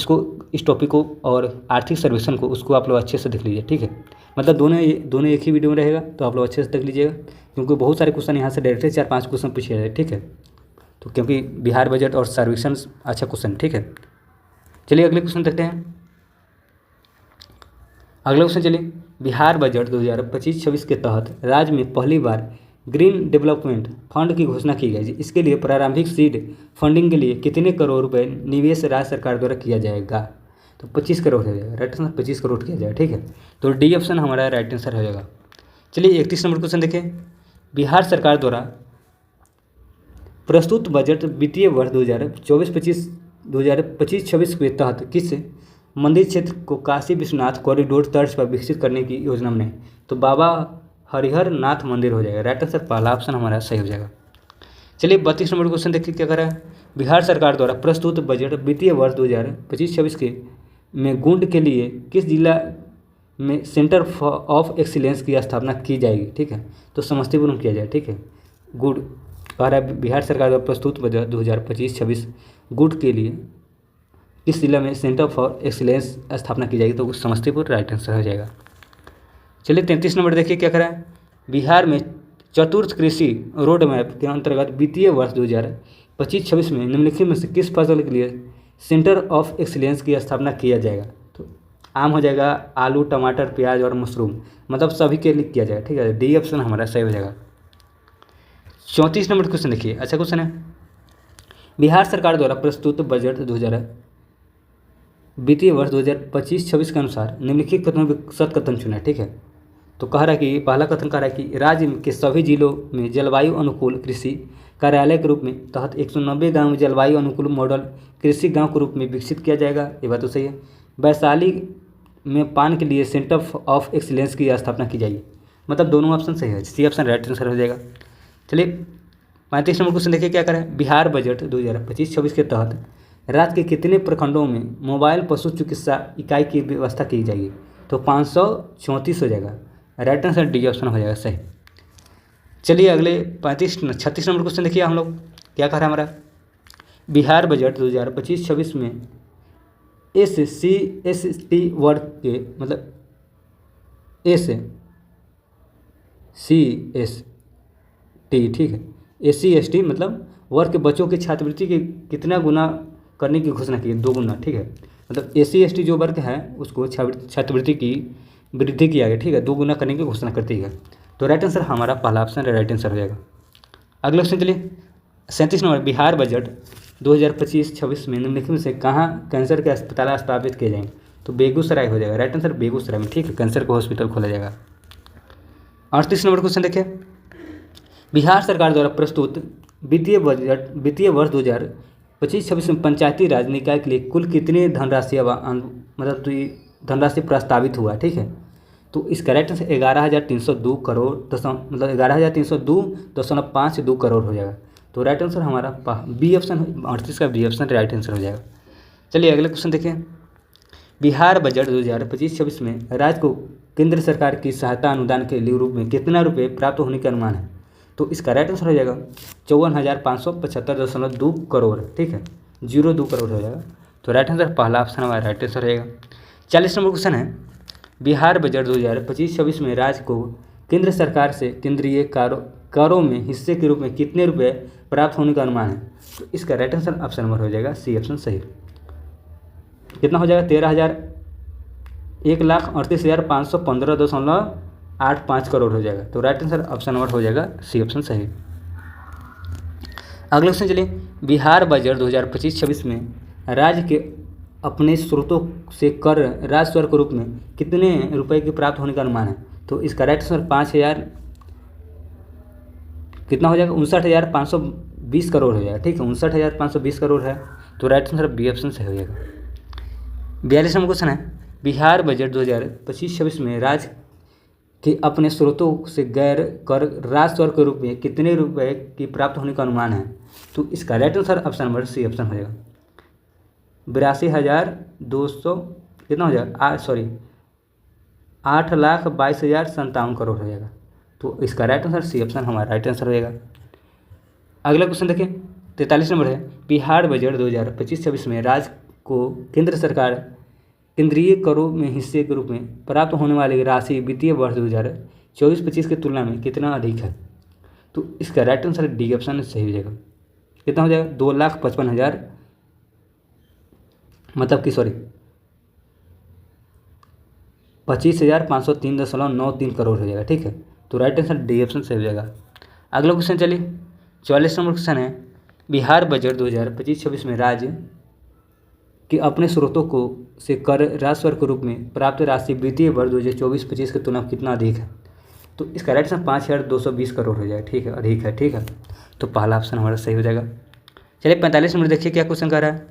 इस टॉपिक को और आर्थिक सर्वेक्षण को उसको आप लोग अच्छे से देख लीजिए। ठीक है, मतलब दोनों एक ही वीडियो में रहेगा, तो आप लोग अच्छे से देख लीजिएगा, क्योंकि बहुत सारे क्वेश्चन यहाँ से डायरेक्टली 4-5 क्वेश्चन पूछे जाए। ठीक है, तो क्योंकि बिहार बजट और सर्वेक्षण अच्छा क्वेश्चन। ठीक है, चलिए अगले क्वेश्चन देखते हैं। अगला क्वेश्चन चलिए, बिहार बजट 2025-26 के तहत राज्य में पहली बार ग्रीन डेवलपमेंट फंड की घोषणा की गई। इसके लिए प्रारंभिक सीड फंडिंग के लिए कितने करोड़ रुपए निवेश राज्य सरकार द्वारा किया जाएगा? तो 25 करोड़ हो जाएगा। राइट आंसर 25 करोड़ किया जाएगा। ठीक है, तो डी ऑप्शन हमारा राइट आंसर हो जाएगा। चलिए 31 नंबर क्वेश्चन देखें, बिहार सरकार द्वारा प्रस्तुत बजट वित्तीय वर्ष 2024-26 के तहत किस मंदिर क्षेत्र को काशी विश्वनाथ कॉरिडोर तर्ज पर विकसित करने की योजना में? तो बाबा हरिहर नाथ मंदिर हो जाएगा। राइट आंसर पहला ऑप्शन हमारा सही हो जाएगा। चलिए 32 नंबर क्वेश्चन देखिए क्या कर रहा है, बिहार सरकार द्वारा प्रस्तुत बजट वित्तीय वर्ष 2025-26 के में गुंड के लिए किस जिला में सेंटर ऑफ एक्सीलेंस की स्थापना की जाएगी? ठीक है, तो समस्तीपुर में किया जाए। ठीक है, गुड कह रहा है बिहार सरकार द्वारा प्रस्तुत बजट 2025-26 गुड के लिए किस जिला में सेंटर फॉर एक्सीलेंस स्थापना की जाएगी, तो समस्तीपुर राइट आंसर हो जाएगा। चलिए 33 नंबर देखिए क्या करा है। बिहार में चतुर्थ कृषि रोड मैप के अंतर्गत वित्तीय वर्ष 2025-26 में निम्नलिखित में से किस फसल के लिए सेंटर ऑफ एक्सीलेंस की स्थापना किया जाएगा, तो आम हो जाएगा आलू, टमाटर, प्याज और मशरूम, मतलब सभी के लिए किया जाएगा। ठीक है, डी ऑप्शन हमारा सही हो जाएगा। 34 नंबर क्वेश्चन देखिए, अच्छा क्वेश्चन है। बिहार सरकार द्वारा प्रस्तुत बजट 2000 वित्तीय वर्ष 2025-26 के अनुसार निम्नलिखित कथनों में सत कथन चुना। ठीक है, तो कह रहा है कि पहला कथन कह रहा है कि राज्य के सभी जिलों में जलवायु अनुकूल कृषि कार्यालय के रूप में तहत 190 गांव में जलवायु अनुकूल मॉडल कृषि गांव के रूप में विकसित किया जाएगा। ये बात तो सही है। वैशाली में पान के लिए सेंटर ऑफ एक्सीलेंस की स्थापना की जाएगी, मतलब दोनों ऑप्शन सही है, सी ऑप्शन राइट आंसर हो जाएगा। चलिए 35 नंबर क्वेश्चन देखिए क्या करें। बिहार बजट 2025-26 के तहत राज्य के कितने प्रखंडों में मोबाइल पशु चिकित्सा इकाई की व्यवस्था की जाएगी, तो 534 हो जाएगा। राइट आंसर डी ऑप्शन हो जाएगा सही। चलिए अगले 36 नंबर क्वेश्चन देखिए हम लोग क्या कह रहा है हमारा। बिहार बजट 2025-26 में SC/ST वर्ग के, मतलब SC/ST, ठीक है, SC/ST मतलब वर्ग के बच्चों की छात्रवृत्ति के कितना गुना करने की घोषणा की है, 2 गुना। ठीक है, मतलब SC/ST जो वर्ग है उसको छात्रवृत्ति की वृद्धि किया गया। ठीक है, 2 गुना करने की घोषणा करती है, तो राइट आंसर हमारा पहला ऑप्शन राइट आंसर हो जाएगा। अगला क्वेश्चन चलिए 37 नंबर। बिहार बजट 2025-26 में निम्नलिखित में से कहाँ कैंसर के अस्पताल स्थापित किए जाएंगे, तो बेगूसराय हो जाएगा। राइट आंसर बेगूसराय में, ठीक है, कैंसर का हॉस्पिटल खोला जाएगा। 38 नंबर क्वेश्चन देखिए। बिहार सरकार द्वारा प्रस्तुत वित्तीय वर्ष 2025-26 में पंचायती राज निकाय के लिए कुल कितनी धनराशि धनराशि प्रस्तावित हुआ। ठीक है, तो इसका राइट आंसर 11,302 करोड़ मतलब 11,302.52 करोड़ हो जाएगा। तो राइट आंसर हमारा बी ऑप्शन, 38 का बी ऑप्शन राइट आंसर हो जाएगा। चलिए अगले क्वेश्चन देखिए। बिहार बजट 2025-26 में राज्य को केंद्र सरकार की सहायता अनुदान के लिए रूप में कितना रुपये प्राप्त होने का अनुमान है, तो इसका राइट आंसर हो जाएगा 54,575.2 करोड़। ठीक है, 02 करोड़ हो जाएगा। तो राइट आंसर पहला ऑप्शन हमारा राइट आंसर रहेगा। 40 नंबर क्वेश्चन है। बिहार बजट 2025-26 में राज्य को केंद्र सरकार से केंद्रीय करों में हिस्से के रूप में कितने रुपए प्राप्त होने का अनुमान है, तो इसका राइट आंसर ऑप्शन नंबर हो जाएगा सी ऑप्शन सही। कितना हो जाएगा 1,38,515.85 करोड़ हो जाएगा। तो राइट आंसर ऑप्शन नंबर हो जाएगा सी ऑप्शन सही। अगले क्वेश्चन चलिए। बिहार बजट 2025-26 में राज्य के अपने स्रोतों से कर राजस्व के रूप में कितने रुपए के प्राप्त होने का अनुमान है, तो इसका राइट आंसर 5,000 कितना हो जाएगा 59,520 करोड़ हो जाएगा। ठीक है, 59,520 करोड़ है। तो राइट आंसर बी ऑप्शन से हो जाएगा। 42 नंबर क्वेश्चन है। बिहार बजट 2025-26 में राज्य के अपने स्रोतों से गैर कर राजस्व के रूप में कितने रुपए की प्राप्त होने का अनुमान है, तो इसका right answer option number C option हो जाएगा 82,200 कितना हो जाएगा 8,22,057 करोड़ हो जाएगा। तो इसका राइट आंसर सी ऑप्शन हमारा राइट आंसर हो जाएगा। अगला क्वेश्चन देखिए 43 नंबर है। बिहार बजट 2025-26 में राज्य को केंद्र सरकार केंद्रीय करों में हिस्से के रूप में प्राप्त होने वाली राशि वित्तीय वर्ष 2024-25 की तुलना में कितना अधिक है, तो इसका राइट आंसर डी ऑप्शन सही हो जाएगा। कितना हो जाएगा 2,55,000 मतलब कि 25,503.93 करोड़ हो जाएगा। ठीक है, तो राइट आंसर डी ऑप्शन सही हो जाएगा। अगला क्वेश्चन चलिए 44 नंबर क्वेश्चन है। बिहार बजट 2025-26 में राज्य के अपने स्रोतों को से कर राजस्व के रूप में प्राप्त राशि वित्तीय वर्ष 2024-25 की तुलना में कितना अधिक है, तो इसका राइट आंसर 5,220 करोड़ हो जाएगा। ठीक है, अधिक है। ठीक है, तो पहला ऑप्शन हमारा सही हो जाएगा। चलिए 45 नंबर देखिए क्या क्वेश्चन कर रहा है।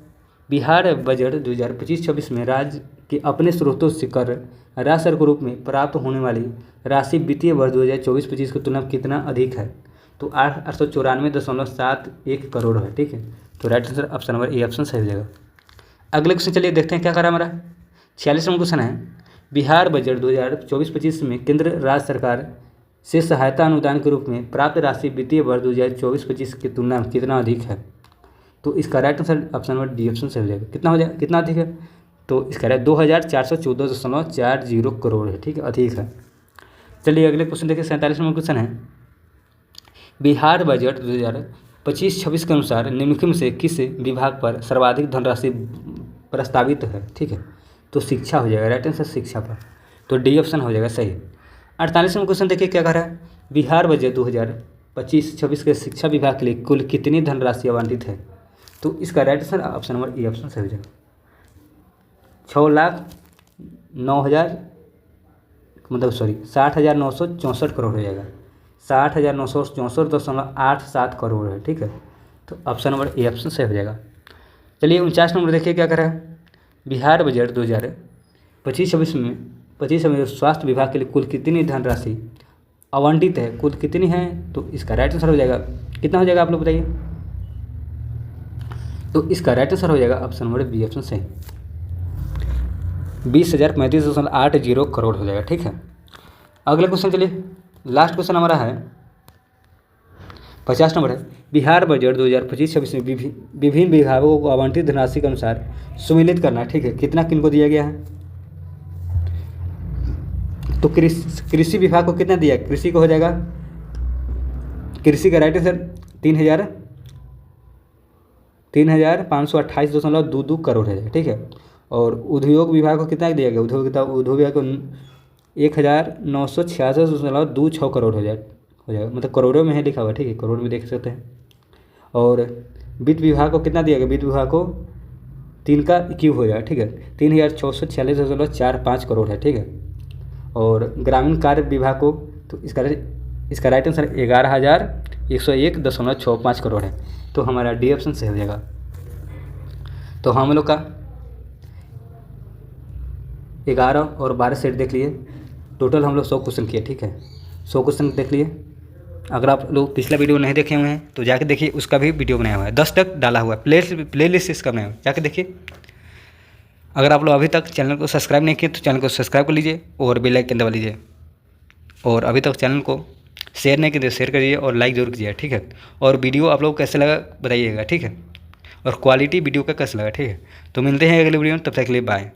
बिहार बजट 2025-26 में राज्य के अपने स्रोतों से कर राजस्व के रूप में प्राप्त होने वाली राशि वित्तीय वर्ष 2024-25 की तुलना में कितना अधिक है, तो 894.71 करोड़ है। ठीक है, तो right answer option number A option सही हो जाएगा। अगले क्वेश्चन चलिए देखते हैं क्या करा हमारा। 46 नंबर क्वेश्चन है। बिहार बजट 2024-25 में केंद्र राज्य सरकार से सहायता अनुदान के रूप में प्राप्त राशि वित्तीय वर्ष 2024-25 की तुलना में कितना अधिक है? तो इसका right answer option number D option से हो जाएगा। कितना हो जाएगा, कितना अधिक है? तो इसका राइट 2414.40 करोड़ है। ठीक है, अधिक है। चलिए अगले क्वेश्चन देखिए, 47 नंबर क्वेश्चन है, बिहार बजट 2025-26 के अनुसार निम्नलिखित में से किस विभाग पर सर्वाधिक धनराशि प्रस्तावित है? ठीक है, तो शिक्षा हो जाएगा, राइट आंसर शिक्षा पर, तो डी ऑप्शन हो जाएगा सही। 48 नंबर क्वेश्चन देखिए क्या कह रहा है, बिहार बजट 2025-26 के शिक्षा विभाग के लिए कुल कितनी धनराशि आवंटित है? तो इसका राइट आंसर ऑप्शन नंबर ए ऑप्शन से हो जाएगा 60,964 करोड़ हो जाएगा, 60,964.87 करोड़ है। ठीक है, तो ऑप्शन नंबर ए ऑप्शन से हो जाएगा। चलिए 49 नंबर देखिए क्या कर रहा है, बिहार बजट 2025-26 में स्वास्थ्य विभाग के लिए कुल कितनी धनराशि आवंटित है? कुल कितनी है? तो इसका राइट आंसर हो जाएगा, कितना हो जाएगा आप लोग बताइए? तो इसका राइट आंसर हो जाएगा ऑप्शन नंबर बी ऑप्शन से 20,035.80 करोड़ हो जाएगा। ठीक है, अगला क्वेश्चन चलिए, लास्ट क्वेश्चन हमारा है 50 नंबर है, बिहार बजट 2025-26 में विभिन्न विभागों को आवंटित धनराशि के अनुसार सुमेलित करना। ठीक है, कितना किनको दिया गया है? तो कृषि विभाग को कितना दिया? कृषि को हो जाएगा, कृषि का राइट आंसर 3,528.22 करोड़ है। ठीक है, और उद्योग विभाग को कितना दिया गया? उद्योग विभाग को 1,966.26 करोड़ हो जाएगा, मतलब करोड़ों में है लिखा हुआ। ठीक है, करोड़ में देख सकते हैं। और वित्त विभाग को कितना दिया गया? वित्त विभाग को 3 का क्यूब हो जाएगा। ठीक है, 3,646.45 करोड़ है। ठीक है, और ग्रामीण कार्य विभाग को, तो इसका राइट आंसर 11,101.65 करोड़ है, तो हमारा डी ऑप्शन से हो जाएगा। तो हम लोग का 11 और 12 सेट देख लिए, टोटल हम लोग 100 क्वेश्चन किए। ठीक है, 100 क्वेश्चन देख लिए। अगर आप लोग पिछला वीडियो नहीं देखे हुए हैं तो जाके देखिए, उसका भी वीडियो बनाया हुआ है, 10 तक डाला हुआ है, प्ले लिस्ट इसका बनाया हुआ है, जाके देखिए। अगर आप लोग अभी तक चैनल को सब्सक्राइब नहीं किए तो चैनल को सब्सक्राइब कर लीजिए और बेल आइकन दबा लीजिए, और अभी तक चैनल को शेयर नहीं किए तो शेयर करिए और लाइक जरूर कीजिए। ठीक है, और वीडियो आप लोग को कैसे लगा बताइएगा। ठीक है, और क्वालिटी वीडियो का कैसा लगा। ठीक है, तो मिलते हैं अगले वीडियो में, तब तक के लिए बाय।